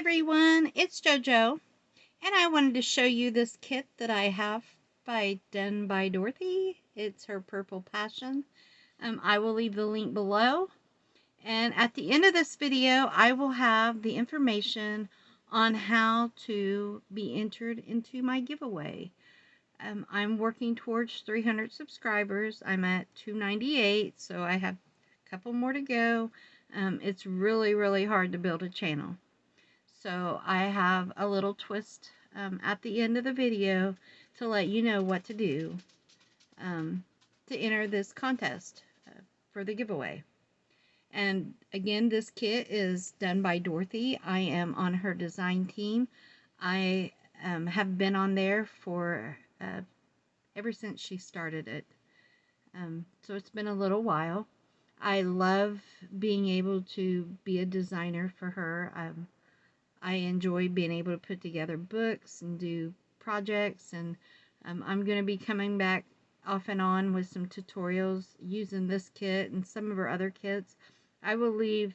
everyone, it's JoJo, and I wanted to show you this kit that I have by Done by Dorothy. It's her Purple Passion. I will leave the link below, and at the end of this video I will have the information on how to be entered into my giveaway. I'm working towards 300 subscribers. I'm at 298, so I have a couple more to go. It's really hard to build a channel. So I have a little twist at the end of the video to let you know what to do to enter this contest for the giveaway. And again, this kit is done by Dorothy. I am on her design team. I have been on there for ever since she started it. So it's been a little while. I love being able to be a designer for her. I enjoy being able to put together books and do projects, and I'm going to be coming back off and on with some tutorials using this kit and some of her other kits. I will leave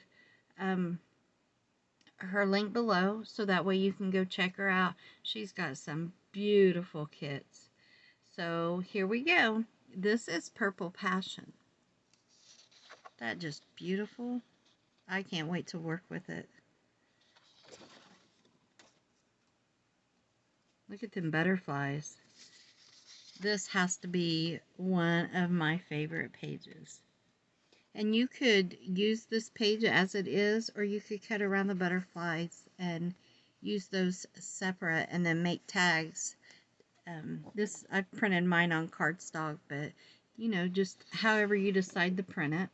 her link below so that way you can go check her out. She's got some beautiful kits. So here we go. This is Purple Passion. That just beautiful. I can't wait to work with it. Look at them butterflies. This has to be one of my favorite pages. And you could use this page as it is, or you could cut around the butterflies and use those separate and then make tags. I printed mine on cardstock, but you know, just however you decide to print it.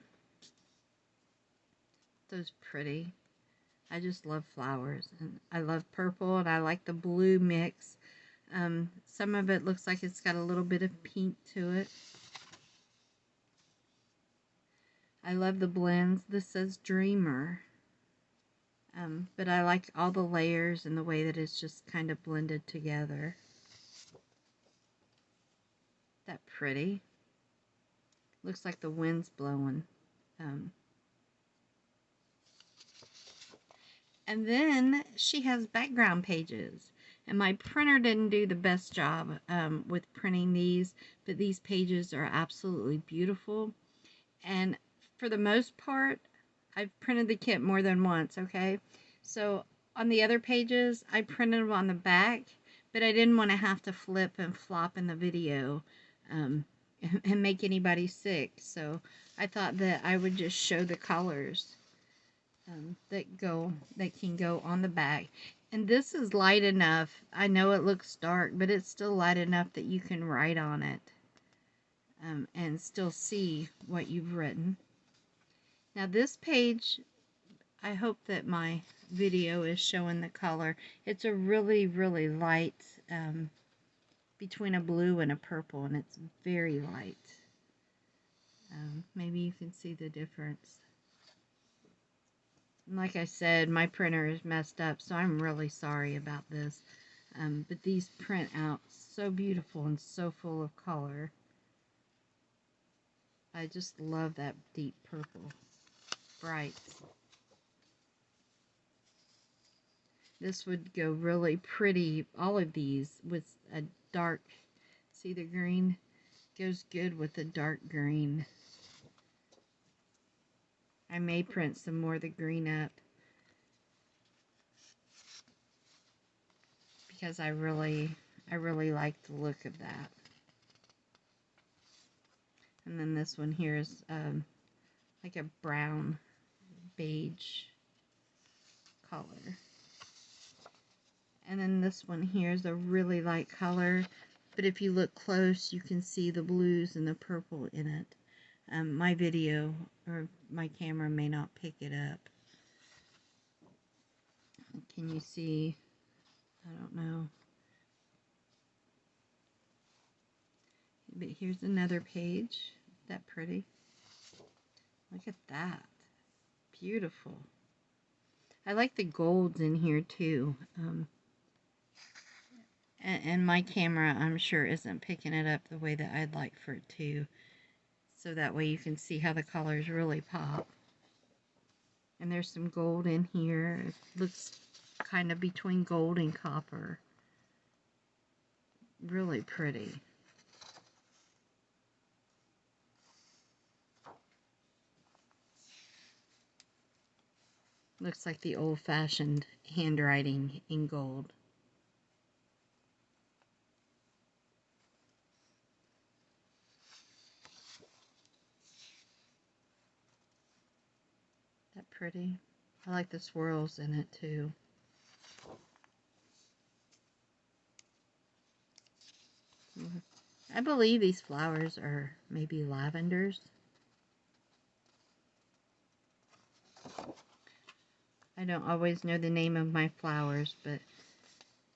Those pretty. I just love flowers, and I love purple, and I like the blue mix. Some of it looks like it's got a little bit of pink to it. I love the blends. This says Dreamer. But I like all the layers and the way that it's just kind of blended together. That pretty. Looks like the wind's blowing. And then she has background pages. And my printer didn't do the best job with printing these, but these pages are absolutely beautiful. And for the most part, I've printed the kit more than once, okay? So on the other pages, I printed them on the back, but I didn't want to have to flip and flop in the video and make anybody sick. So I thought that I would just show the colors that can go on the back. And this is light enough. I know it looks dark, but it's still light enough that you can write on it and still see what you've written. Now this page, I hope that my video is showing the color. It's a really light, between a blue and a purple, and it's very light. Maybe you can see the difference. Like I said, my printer is messed up, so I'm really sorry about this. But these print out so beautiful and so full of color. I just love that deep purple. Bright. This would go really pretty, all of these, with a dark, see the green? Goes good with a dark green. I may print some more of the green up because I really like the look of that. And then this one here is like a brown beige color. And then this one here is a really light color, but if you look close you can see the blues and the purple in it. My video or my camera may not pick it up. Can you see? I don't know. But here's another page. Isn't that pretty? Look at that. Beautiful. I like the golds in here too. And my camera, I'm sure, isn't picking it up the way that I'd like for it to. So that way you can see how the colors really pop. And there's some gold in here. It looks kind of between gold and copper. Really pretty. Looks like the old-fashioned handwriting in gold. That pretty? I like the swirls in it too. I believe these flowers are maybe lavenders. I don't always know the name of my flowers, but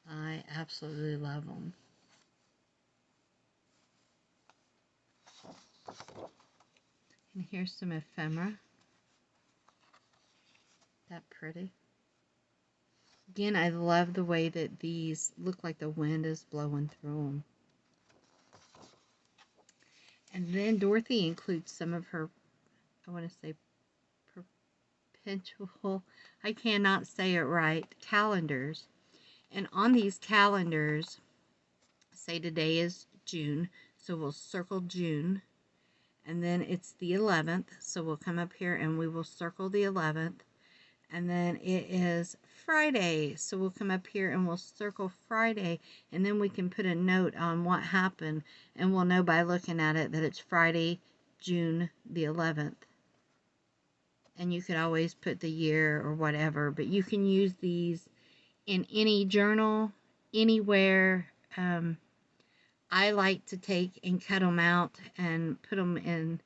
I absolutely love them. And here's some ephemera. That pretty? Again, I love the way that these look like the wind is blowing through them. And then Dorothy includes some of her, I want to say, perpetual, I cannot say it right, calendars. And on these calendars, say today is June, so we'll circle June. And then it's the 11th, so we'll come up here and we will circle the 11th. And then it is Friday, so we'll come up here and we'll circle Friday, and then we can put a note on what happened, and we'll know by looking at it that it's Friday, June the 11th. And you could always put the year or whatever, but you can use these in any journal, anywhere. I like to take and cut them out and put them in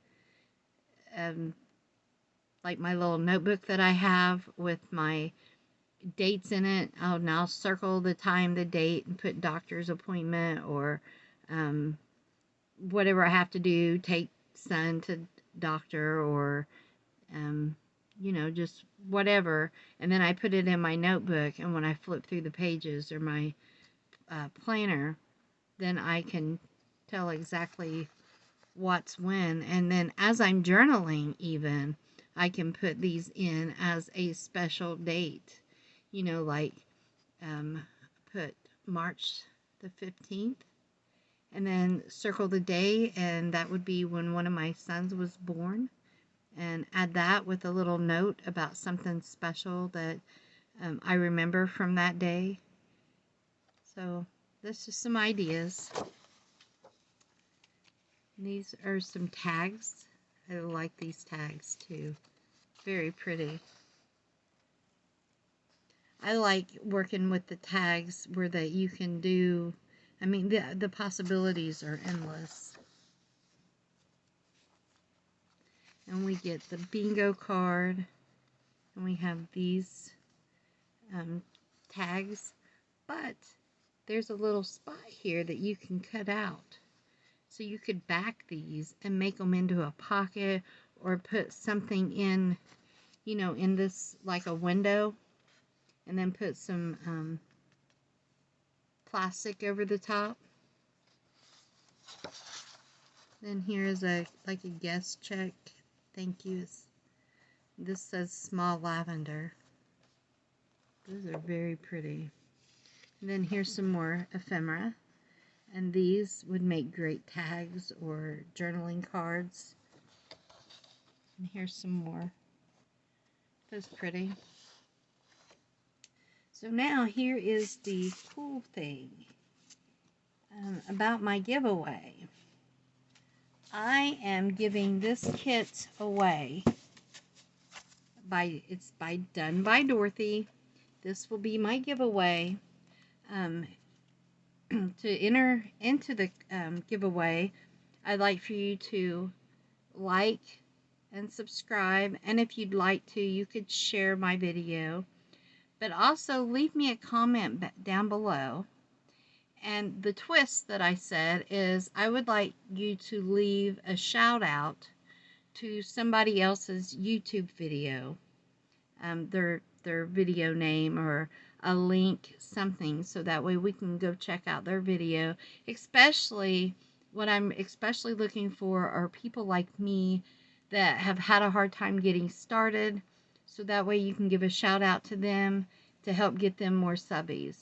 like my little notebook that I have with my dates in it. I'll now circle the time, the date, and put doctor's appointment or whatever I have to do, take son to doctor or, you know, just whatever. And then I put it in my notebook, and when I flip through the pages or my planner, then I can tell exactly what's when. And then as I'm journaling even, I can put these in as a special date. You know, like put March the 15th and then circle the day, and that would be when one of my sons was born, and add that with a little note about something special that I remember from that day. So that's just some ideas. These are some tags. I like these tags too. Very pretty. I like working with the tags where that you can do, I mean, the possibilities are endless. And we get the bingo card, and we have these tags, but there's a little spot here that you can cut out. So you could back these and make them into a pocket or put something in, you know, in this, like a window, and then put some plastic over the top. Then here's like a guest check. Thank you. This says small lavender. Those are very pretty. And then here's some more ephemera. And these would make great tags or journaling cards. And here's some more. That's pretty. So now here is the cool thing about my giveaway. I am giving this kit away. It's by Done by Dorothy. This will be my giveaway. To enter into the giveaway, I'd like for you to like and subscribe, and if you'd like to, you could share my video, but also leave me a comment down below. And the twist that I said is I would like you to leave a shout out to somebody else's YouTube video, their video name or a link, something, so that way we can go check out their video. Especially what I'm especially looking for are people like me that have had a hard time getting started, so that way you can give a shout out to them. to help get them more subbies.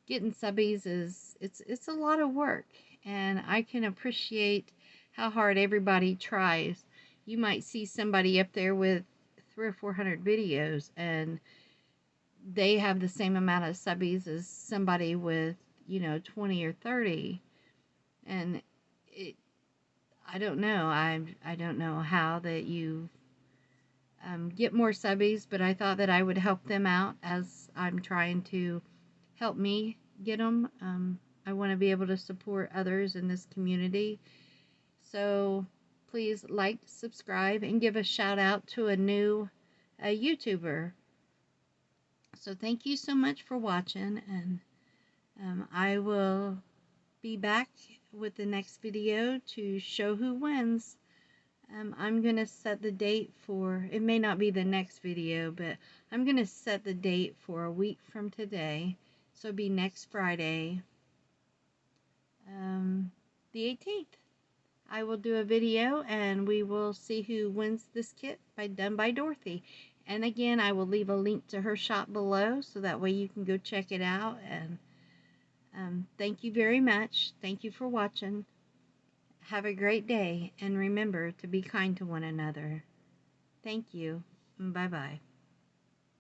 Getting subbies it's a lot of work, and I can appreciate how hard everybody tries. You might see somebody up there with 300 or 400 videos, and they have the same amount of subbies as somebody with 20 or 30, and it I don't know. I don't know how that you get more subbies, but I thought that I would help them out as I'm trying to help me get them. I want to be able to support others in this community. So please like, subscribe, and give a shout out to a new YouTuber. So thank you so much for watching, and I will be back with the next video to show who wins. I'm going to set the date for, it may not be the next video, but I'm going to set the date for a week from today. So it'll be next Friday, the 18th. I will do a video and we will see who wins this kit by Done by Dorothy. And again, I will leave a link to her shop below so that way you can go check it out. And thank you very much. Thank you for watching. Have a great day, and remember to be kind to one another. Thank you. Bye-bye.